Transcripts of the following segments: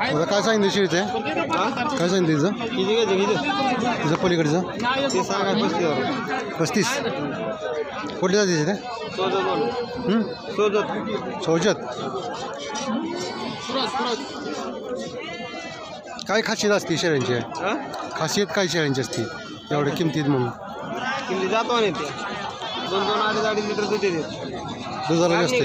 आता काय सांगितलं शेळीचं काय सांगितलं तिचं पलीकडचं 35 कुठली जाते ते सोजत काय खासियत असते शेळ्यांची खासियत काय शेळ्यांची असते एवढ्या किमतीत म्हणून किमती जातो आणि ते 2-2 लिटर दूध देते दुधाला जास्त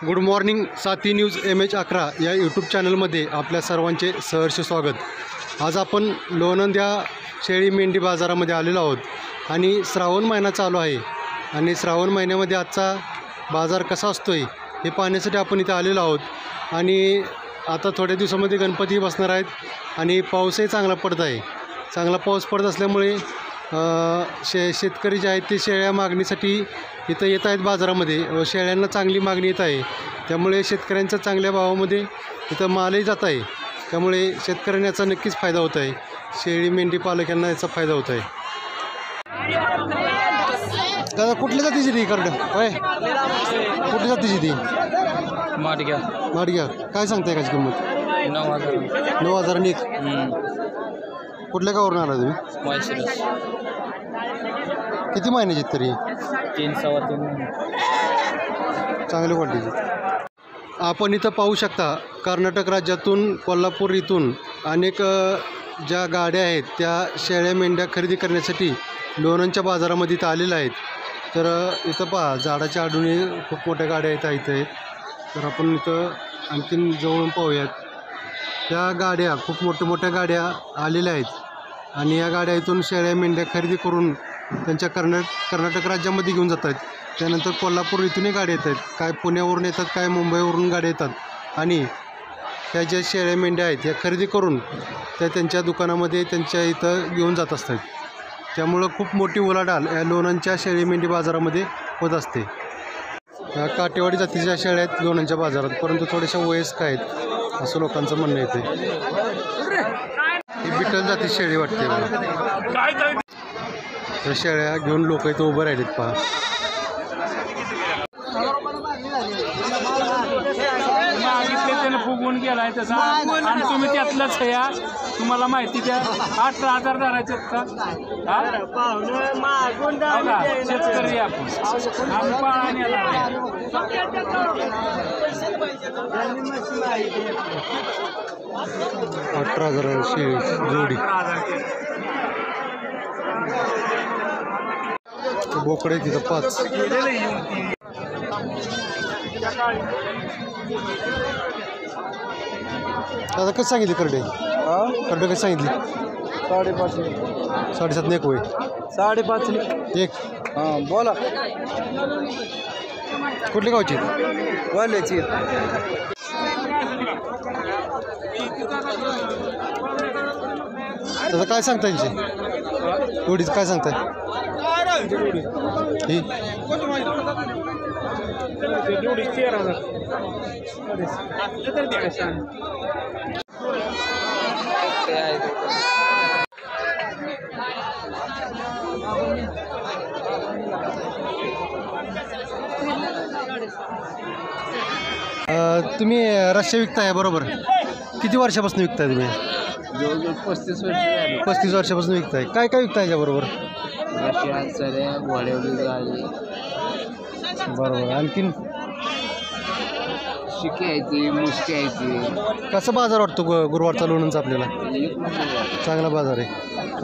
गुड मॉर्निंग साथी न्यूज MH11 या यूट्यूब चॅनलमध्ये आपल्या सर्वांचे सहर्ष स्वागत. आज आपण लोणंद या शेळी मेंढी बाजारामध्ये आलेलो आहोत आणि श्रावण महिना चालू आहे आणि श्रावण महिन्यामध्ये आजचा बाजार कसा असतो आहे हे पाहण्यासाठी आपण इथे आलेलो आहोत. आणि आता थोड्या दिवसामध्ये गणपती बसणार आहेत आणि पाऊसही चांगला पडत आहे. चांगला पाऊस पडत असल्यामुळे शेतकरी जे आहेत ते शेळ्या मागणीसाठी इथं येत आहेत बाजारामध्ये व शेळ्यांना चांगली मागणी येत आहे. त्यामुळे शेतकऱ्यांचा चांगल्या भावामध्ये इथं मालही जात आहे. त्यामुळे शेतकऱ्यांना याचा नक्कीच फायदा होत आहे. शेळी मेंढी पालकांना याचा फायदा होत आहे. दादा कुठल्या जातीची ती करड होय कुठल्या जातीची ती माडग्या काय सांगताय काची किंमत 9,000 एक. कुठल्या गावावरून आला तुम्ही किती महिन्याची तरी 3-3.5 चांगली क्वालिटीची. आपण इथं पाहू शकता कर्नाटक राज्यातून कोल्हापूर इथून अनेक ज्या गाड्या आहेत त्या शेळ्या मेंढ्या खरेदी करण्यासाठी लोणंदच्या बाजारामध्ये इथं आलेल्या आहेत. तर इथं पहा झाडाच्या आडून खूप मोठ्या गाड्या इथं आहेत. तर आपण इथं आणखीन जवळून पाहूयात. त्या गाड्या खूप मोठ्या गाड्या आलेल्या आहेत आणि या गाड्या इथून शेळ्या मेंढ्या खरेदी करून त्यांच्या कर्नाटक राज्यामध्ये घेऊन जात आहेत. त्यानंतर कोल्हापूर इथूनही गाड्या येत आहेत. काय पुण्यावरून येतात काय मुंबईवरून गाड्या येतात आणि त्या ज्या शेळ्या मेंढ्या आहेत या खरेदी करून त्या त्यांच्या दुकानामध्ये त्यांच्या इथं घेऊन जात असतात. त्यामुळं खूप मोठी उलाढाल या लोणंदच्या शेळी मेंढी बाजारामध्ये होत असते. काटेवाडी जातीच्या शेळ्या आहेत लोणंदच्या बाजारात परंतु थोड्याशा वयस्क आहेत असं लोकांचं म्हणणं येते. ही बिटल जाती शेळी वाटते मला. त्या शेळ्या घेऊन लोक इथं उभं राहिलेत पहा. फुगून गेलाय तसा आणि तुम्ही त्यातलंच या तुम्हाला माहिती द्या 18,000 धरायचे का शेतकरी आपण 18,000 शेळी जोडी. बोकडे तिथं 5. आता कसं सांगितली करडे कसं सांगितली 5.5 एक होय 5.5 एक. हां बोला कुठली गावची वाल्याची आता काय सांगताय यांची जोडीचं काय सांगताय ही 13,000 तुम्ही रश्या विकताय बरोबर. किती वर्षापासून विकताय तुम्ही 35 वर्षापासून विकताय. काय काय विकताय याच्याबरोबर बरोबर. आणखीन शिकायची मुष्टी यायची. कसं बाजार वाटतो गुरुवारचा लोणंदचा आपल्याला चांगला बाजार आहे.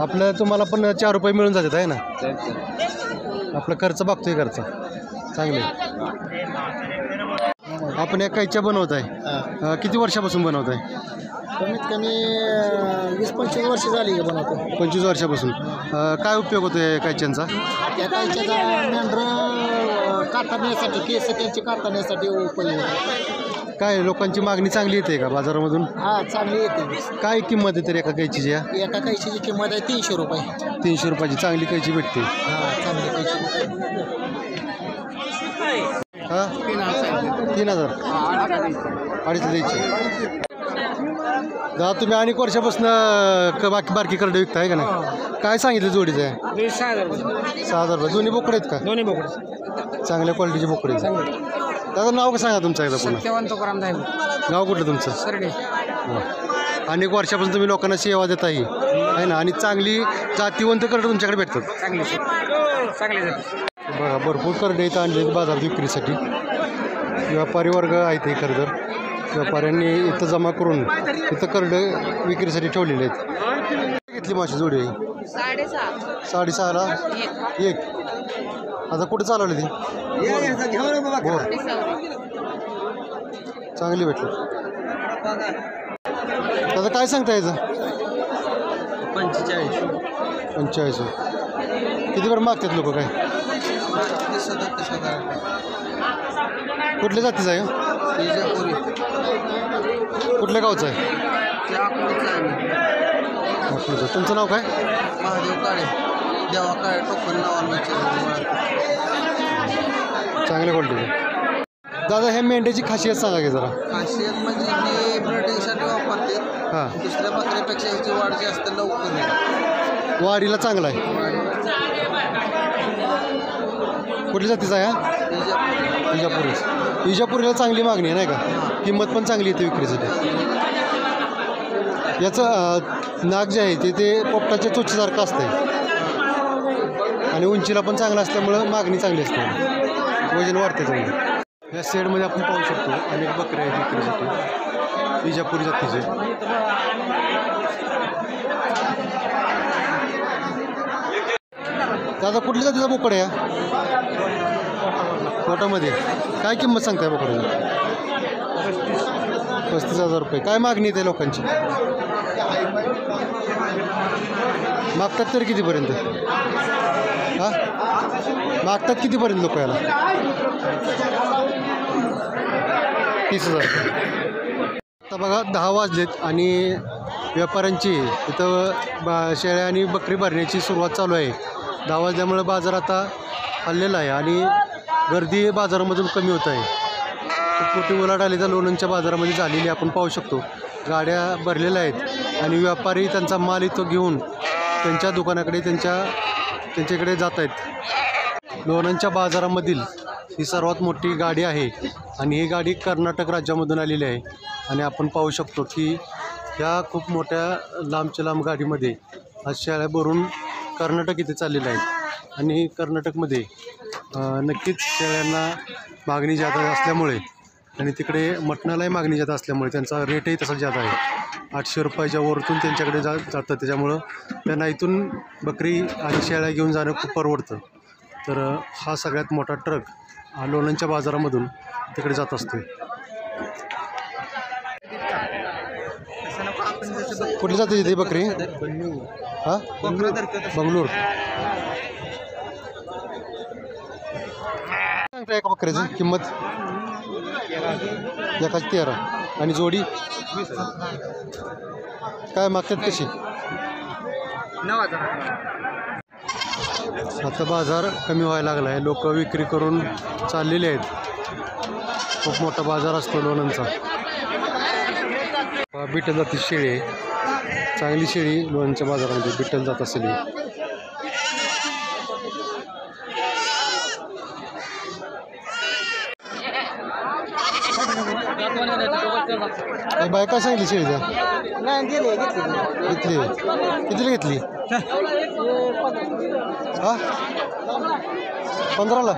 आपलं तुम्हाला पण 4 रुपये मिळून जातात आहे ना. आपला खर्च बघतोय खर्च चांगले. आपण या कैच्या बनवत आहे किती वर्षापासून बनवत आहे कमीत कमी 20-25 वर्ष झाली बनवतो. 25 वर्षापासून. काय उपयोग होतो या कैच्यांचा त्या कायच्या मेंढरं कातरण्यासाठी केस त्यांची कातरण्यासाठी उपयोग. काय लोकांची मागणी चांगली येते का बाजारामधून. हां चांगली येते. काय किंमत आहे तरी एका कैचीची एका कैचीची किंमत आहे 300 रुपये. 300 रुपयाची चांगली कैची भेटते. हां चांगली कैची. हां 3,000 अडीच द्यायची. दादा तुम्ही अनेक वर्षापासून बारकी करडे विकताय का नाही? काय सांगितलं जोडीचं आहे? 6,000 रुपये. दोन्ही बोकडे आहेत का? दोन्ही बोकडे चांगल्या क्वालिटीचे बोकडे आहेत. दादा नाव कसं सांगा तुमचं एकदा पुन्हा? सत्यवंत तुकाराम दायव गाव कुठलं तुमचं? सरडे. अनेक वर्षापासून तुम्ही लोकांना सेवा देत आहे ना, आणि चांगली जातीवंत करडे तुमच्याकडे भेटतात. चांगले बघा भरपूर करडे इथं आणले बाजारात विक्रीसाठी. व्यापारी वर्ग आहेत हे खरं तर. व्यापाऱ्यांनी इथं जमा करून इथं करडं विक्रीसाठी ठेवलेले आहेत. घेतली माशी जोडी आहे 6,500ला एक. आता कुठं चालवली ती? बोर. चांगली भेटली. आता काय सांगता याचं? 45. किती बरं मागतात लोक काय? कुठल्या जातीचं आहे? कुठल्या गावचं आहे? तुमचं नाव काय? महादेव काळे, देवा काळे, टोकन नावानं चांगल्या क्वालिटीचे. दादा ह्या मेंढ्याची खासियत सांगा की जरा. खासियत म्हणजे हे ब्रिडिंगसाठी वापरते. हां, दुसऱ्या बकऱ्यापेक्षा ह्याची वाढ जास्त लवकर आहे. वाढीला चांगला आहे. कुठल्या जातीचा आहे हा? इजापुरीला चांगली मागणी आहे नाही का? किंमत पण चांगली येते विक्रीसाठी. याचं नाक जे आहे ते पोपटाच्या चोचीसारखं असतं आणि उंचीला पण चांगलं असल्यामुळं मागणी चांगली असते, वजन वाढते चांगलं. या शेडमध्ये आपण पाहू शकतो अनेक बकऱ्या आहेत विक्रीसाठी इजापुरी जातीचे. दादा कुठल्या जातीचा बोकड आहे हा? पोटामध्ये काय किंमत सांगताय बोकडाची? 35,000 रुपये. काय मागणी आहे लोकांची? मागतात तरी कितीपर्यंत? हां, मागतात कितीपर्यंत लोक याला? 30,000 रुपये. आता बघा 10 वाजलेत आणि व्यापाऱ्यांची इथं शेळ्या आणि बकरी भरण्याची सुरुवात चालू आहे. 10 वाजल्यामुळं बाजार आता हललेला आहे आणि गर्दी बाजारामधून कमी होत आहे. खूप मोठी उलाढाल तर लोणंदच्या बाजारामध्ये झालेली आपण पाहू शकतो. गाड्या भरलेल्या आहेत आणि व्यापारी त्यांचा माल इथं घेऊन त्यांच्या दुकानाकडे त्यांच्याकडे जात आहेत. लोणंदच्या बाजारामधील ही सर्वात मोठी गाडी आहे आणि ही गाडी कर्नाटक राज्यामधून आलेली आहे. आणि आपण पाहू शकतो की ह्या खूप मोठ्या लांबच्या लांब गाडीमध्ये आज शेळ्या भरून कर्नाटक इथे चाललेल्या आहेत. आणि कर्नाटकमध्ये नक्कीच शेळ्यांना मागणी जादा असल्यामुळे आणि तिकडे मटणालाही मागणी जादा असल्यामुळे त्यांचा रेटही तसा जादा आहे. 800 रुपयाच्या वरतून त्यांच्याकडे जातं. त्याच्यामुळं त्यांना इथून बकरी आणि शेळ्या घेऊन जाणं खूप परवडतं. तर हा सगळ्यात मोठा ट्रक लोणंदच्या बाजारामधून तिकडे जात असतो. कुठली जाते ती बकरी? हां, बंगलोर. सांगता एका बकऱ्याची किंमत? एकाची 13 आणि जोडी काय मागतात कशी? 9,000. आता बाजार कमी व्हायला लागला आहे. लोक विक्री करून चाललेले आहेत. खूप मोठा बाजार असतो लोणंदचा. बिटल जाती शेळी आहे. चांगली शेळी लोणंदच्या बाजारामध्ये बिटल जात असेल. बाय काय सांगितली शेळीचा? घेतली. कितीला घेतली? हां, 15ला.